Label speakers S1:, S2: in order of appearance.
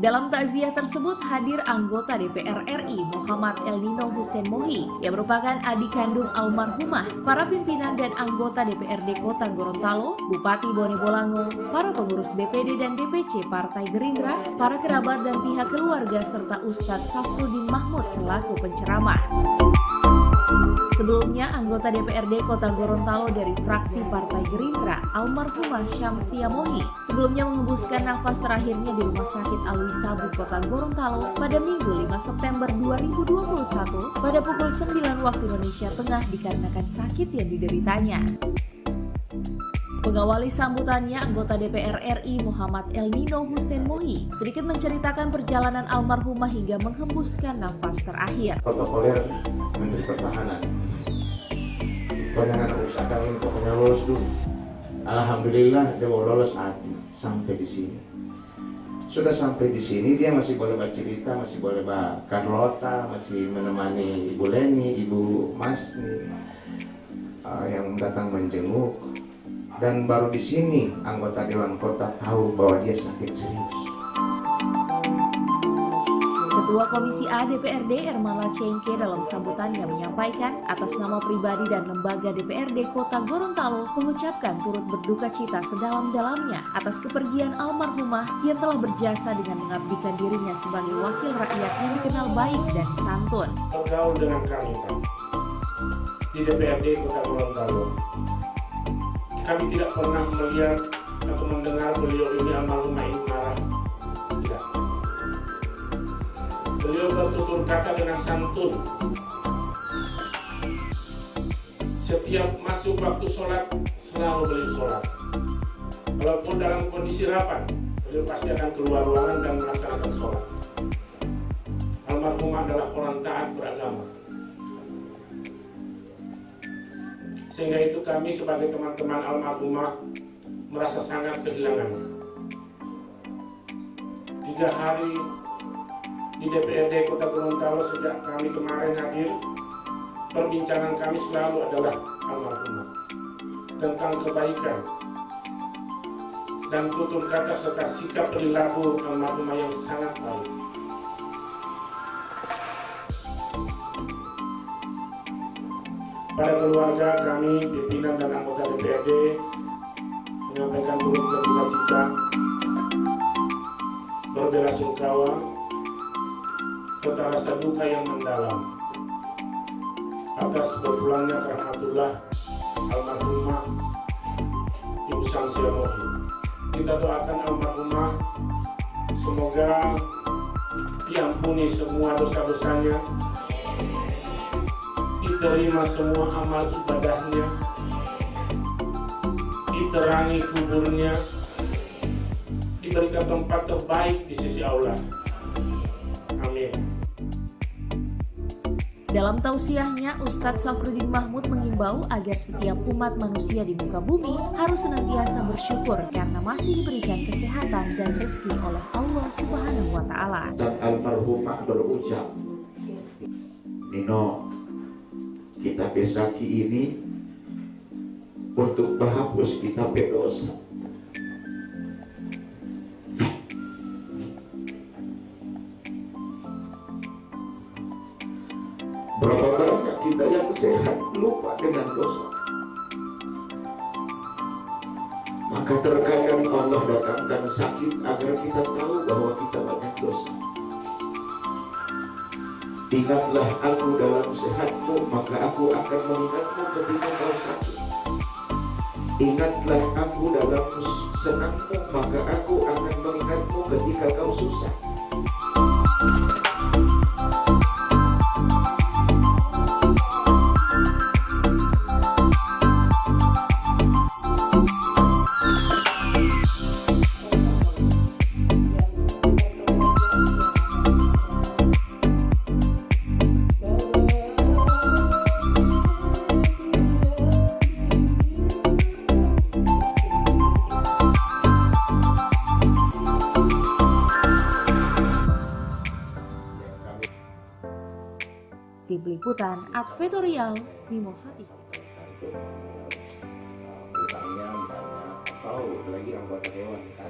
S1: Dalam takziah tersebut hadir anggota DPR RI Muhammad Elnino Hussein Mohi yang merupakan adik kandung almarhumah, para pimpinan dan anggota DPRD Kota Gorontalo, Bupati Bone Bolango, para pengurus DPD dan DPC Partai Gerindra, para kerabat dan pihak keluarga serta Ustadz Safruddin Mahmud selaku penceramah. Sebelumnya, anggota DPRD Kota Gorontalo dari fraksi Partai Gerindra, almarhumah Syamsia Mohi, sebelumnya mengembuskan nafas terakhirnya di Rumah Sakit Alwi Sabu Kota Gorontalo pada Minggu 5 September 2021 pada pukul 9 waktu Indonesia Tengah dikarenakan sakit yang dideritanya. Mengawali sambutannya, anggota DPR RI Muhammad Elnino Hussein Mohi sedikit menceritakan perjalanan almarhumah hingga menghembuskan nafas terakhir.
S2: Protokoler Menteri Pertahanan. Pokoknya anak usaha kami pokoknya lolos dulu. Alhamdulillah dia mau lolos sampai di sini. Sudah sampai di sini dia masih boleh bercerita, masih boleh Carlota, masih menemani Ibu Leni, Ibu Masni yang datang menjenguk. Dan baru di sini anggota Dewan Kota tahu bahwa dia sakit serius.
S1: Ketua Komisi A DPRD Ermala Cengke dalam sambutannya menyampaikan atas nama pribadi dan lembaga DPRD Kota Gorontalo mengucapkan turut berduka cita sedalam-dalamnya atas kepergian almarhumah yang telah berjasa dengan mengabdikan dirinya sebagai wakil rakyat yang dikenal baik dan santun.
S3: Bergaul dengan kami Pak, di DPRD Kota Gorontalo. Kami tidak pernah melihat atau mendengar beliau ini almarhumah ini marah. Tidak. Beliau bertutur kata dengan santun. Setiap masuk waktu sholat, selalu beliau sholat. Walaupun dalam kondisi rapat, beliau pasti akan keluar ruangan dan melaksanakan sholat. Almarhumah adalah orang taat beragama. Sehingga itu kami sebagai teman-teman almarhumah merasa sangat kehilangan. 3 hari di DPRD Kota Gorontalo sejak kami kemarin hadir, perbincangan kami selalu adalah almarhumah, tentang kebaikan dan tutur kata serta sikap perilaku almarhumah yang sangat baik. Pada keluarga kami, pimpinan dan anggota DPRD menyampaikan turut berduka cita, berbelasungkawa, serta rasa duka yang mendalam atas berpulangnya rahmatullah almarhumah Ibu Syamsia Mohi. Kita doakan almarhumah semoga diampuni semua dosa-dosanya, diterima semua amal ibadahnya, diterangi kuburnya, diberikan tempat terbaik di sisi Allah. Amin.
S1: Dalam tausiahnya, Ustadz Safruddin Mahmud mengimbau agar setiap umat manusia di muka bumi harus senantiasa bersyukur karena masih diberikan kesehatan dan rezeki oleh Allah Subhanahu wa Ta'ala.
S2: Almarhumah berucap, Nino, kita besaki ini untuk menghapus kita berdosa. Berapa banyak kita yang sehat lupa dengan dosa. Maka terkadang Allah datangkan sakit agar kita tahu bahwa kita banyak dosa. Ingatlah aku dalam sehatmu, maka aku akan mengingatmu ketika kau sakit. Ingatlah aku dalam senangmu, maka aku akan mengingatmu ketika kau susah.
S1: Tim Liputan Advertorial Mimosa TV.
S2: Utangnya misalnya atau lagi anggota dewan kan